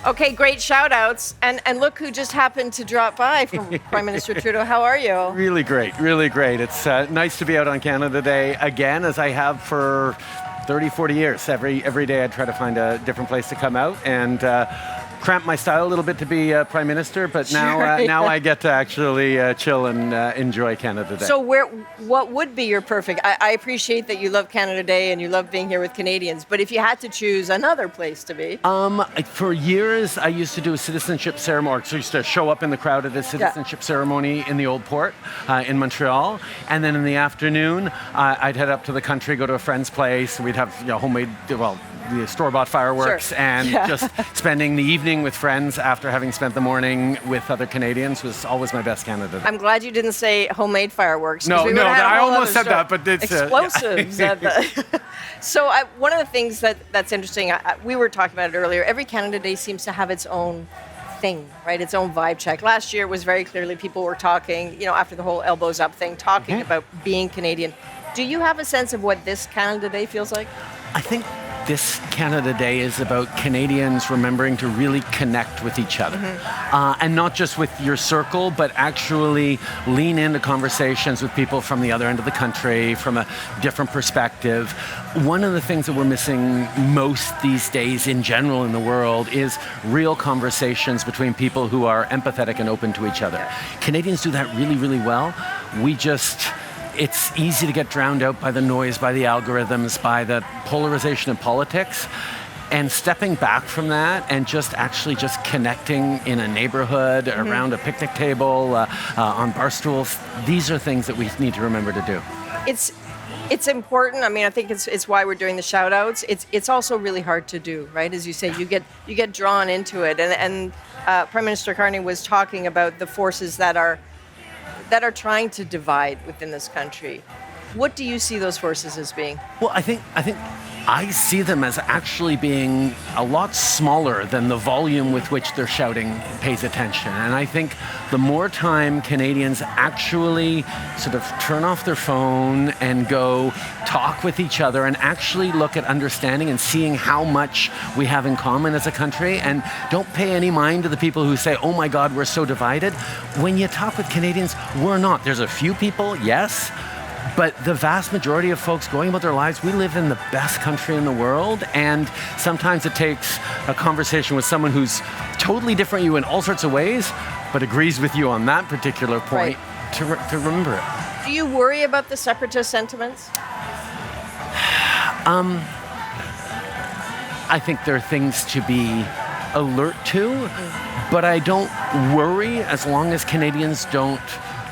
Okay, great shout-outs. And look who just happened to drop by from Prime Minister Trudeau. How are you? Really great, really great. It's nice to be out on Canada Day again, as I have for 30, 40 years. Every day I try to find a different place to come out and cramp my style a little bit to be Prime Minister, but now now I get to actually chill and enjoy Canada Day. So what would be your perfect, I appreciate that you love Canada Day and you love being here with Canadians, but if you had to choose another place to be? For years, I used to do a citizenship ceremony. So I used to show up in the crowd at a citizenship ceremony in the Old Port in Montreal. And then in the afternoon, I'd head up to the country, go to a friend's place. We'd have homemade, the store-bought fireworks, and just spending the evening with friends after having spent the morning with other Canadians was always my best Canada Day. I'm glad you didn't say homemade fireworks. No, I almost said that, but it's explosives. So one of the things that's interesting, we were talking about it earlier, every Canada Day seems to have its own thing, right? Its own vibe check. Last year was very clearly people were talking, after the whole elbows up thing, talking about being Canadian. Do you have a sense of what this Canada Day feels like? I think this Canada Day is about Canadians remembering to really connect with each other. And not just with your circle, but actually lean into conversations with people from the other end of the country, from a different perspective. One of the things that we're missing most these days in general in the world is real conversations between people who are empathetic and open to each other. Canadians do that really, really well. It's easy to get drowned out by the noise, by the algorithms, by the polarization of politics. And stepping back from that and just connecting in a neighborhood, around a picnic table, on bar stools, these are things that we need to remember to do. It's important. I mean, I think it's why we're doing the shout outs. It's also really hard to do, right? As you say, you get drawn into it. And Prime Minister Carney was talking about the forces that are trying to divide within this country. What do you see those forces as being? Well, I think I see them as actually being a lot smaller than the volume with which they're shouting pays attention. And I think the more time Canadians actually sort of turn off their phone and go talk with each other and actually look at understanding and seeing how much we have in common as a country, and don't pay any mind to the people who say, oh my God, we're so divided. When you talk with Canadians, we're not. There's a few people, yes, but the vast majority of folks going about their lives, we live in the best country in the world, and sometimes it takes a conversation with someone who's totally different from you in all sorts of ways, but agrees with you on that particular point to remember it. Do you worry about the separatist sentiments? I think there are things to be alert to, but I don't worry as long as Canadians don't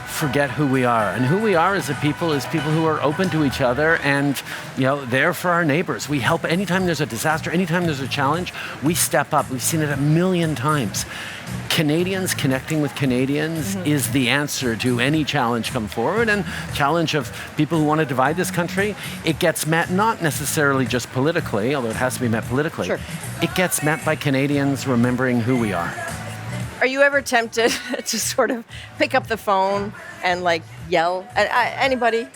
forget who we are. And who we are as a people is people who are open to each other and there for our neighbors. We help anytime there's a disaster, anytime there's a challenge, we step up. We've seen it 1,000,000 times. Canadians connecting with Canadians is the answer to any challenge come forward, and challenge of people who want to divide this country. It gets met not necessarily just politically, although it has to be met politically. Sure. It gets met by Canadians remembering who we are. Are you ever tempted to sort of pick up the phone and yell at anybody?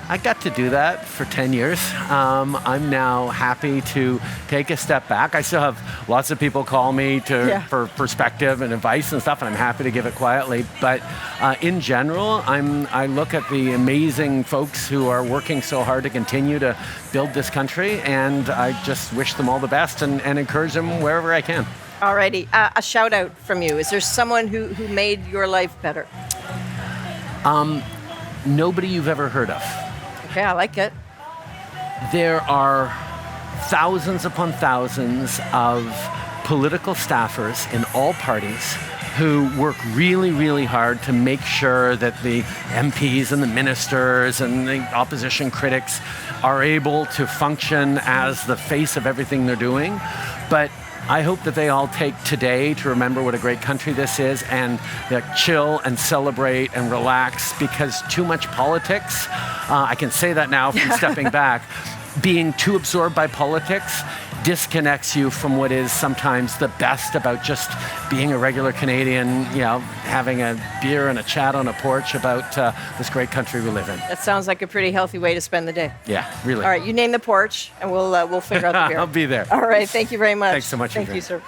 I got to do that for 10 years. I'm now happy to take a step back. I still have lots of people call me for perspective and advice and stuff, and I'm happy to give it quietly. But in general, I look at the amazing folks who are working so hard to continue to build this country, and I just wish them all the best and encourage them wherever I can. Alrighty, a shout out from you. Is there someone who made your life better? Nobody you've ever heard of. Okay, I like it. There are thousands upon thousands of political staffers in all parties who work really, really hard to make sure that the MPs and the ministers and the opposition critics are able to function as the face of everything they're doing. But I hope that they all take today to remember what a great country this is, and chill and celebrate and relax, because too much politics, I can say that now from stepping back, being too absorbed by politics disconnects you from what is sometimes the best about just being a regular Canadian, having a beer and a chat on a porch about this great country we live in. That sounds like a pretty healthy way to spend the day. Yeah, really. All right, you name the porch and we'll figure out the beer. I'll be there. All right, thank you very much. Thanks so much. Thank you, sir.